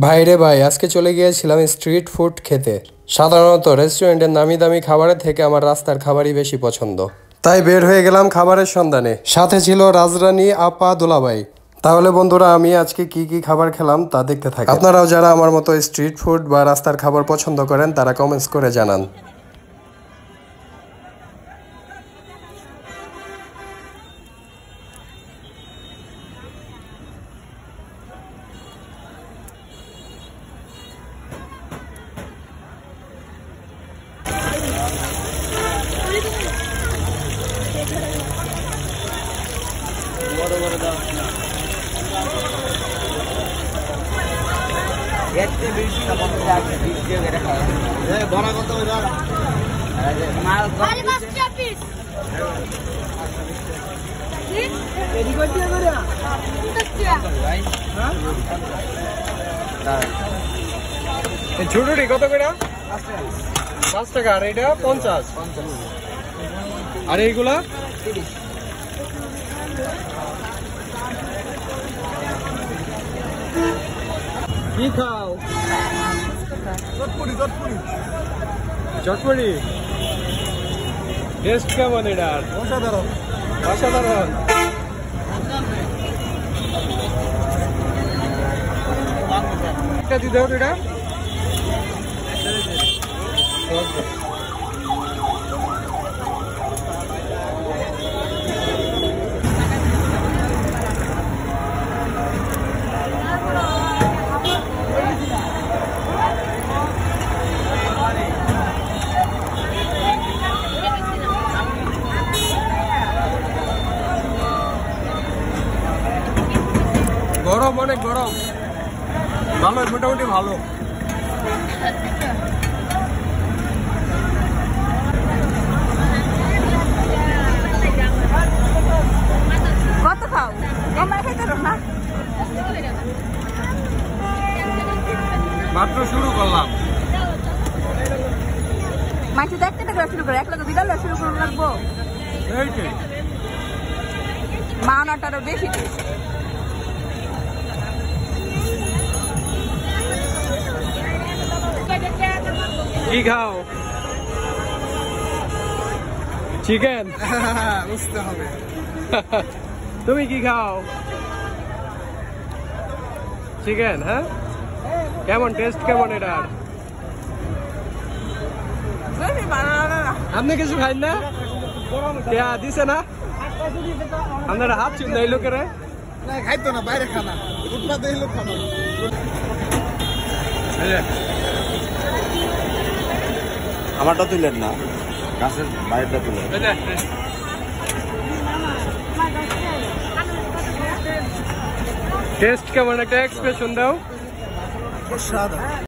ভাইরে ভাই, আজকে চলে গিয়েছিলাম স্ট্রিট ফুড খেতে। সাধারণত রেস্টুরেন্টের নামি দামি খাবারের থেকে আমার রাস্তার খাবারই বেশি পছন্দ। তাই বের হয়ে গেলাম খাবারের সন্ধানে। সাথে ছিল রাজরানী, আপা, দুলাভাই। তাহলে বন্ধুরা, আমি আজকে কি কি খাবার খেলাম তা দেখতে থাকি। আপনারাও যারা আমার মতো স্ট্রিট ফুড বা রাস্তার খাবার পছন্দ করেন তারা কমেন্টস করে জানান। ছোটটি কত করে? 5 টাকা। আর এটা 50। আর এইগুলা কি খাও? চটপটি। টেস্ট কেমন এটার? অসাধারণ অসাধারণ। একটা দিতে হবে এটা। গরম, অনেক গরম। ভালো, মোটামুটি ভালো। কত খাও? মাত্র শুরু করলাম। মাইসে দেখতে দেখতে শুরু করে, এক লোক বিড়াল শুরু করে রাখবো। মাওনাটারও বেশি টেস্ট। কি খাও? চিকেন। বুঝতে হবে। তুমি কি খাও? চিকেন। হ্যাঁ, কেমন টেস্ট? কেমন এটার? আপনি কিছু খাইন না? দিছে না? আপনার হাত চুল এই লোকের খাইতো না, বাইরে খানা ফুটপাতে এই লোক খানা। আমারটা তুলেন না, গাছের বাইরেটা তুলেন। টেস্ট কেমন? একটা এক্সপ্রেশন দাও।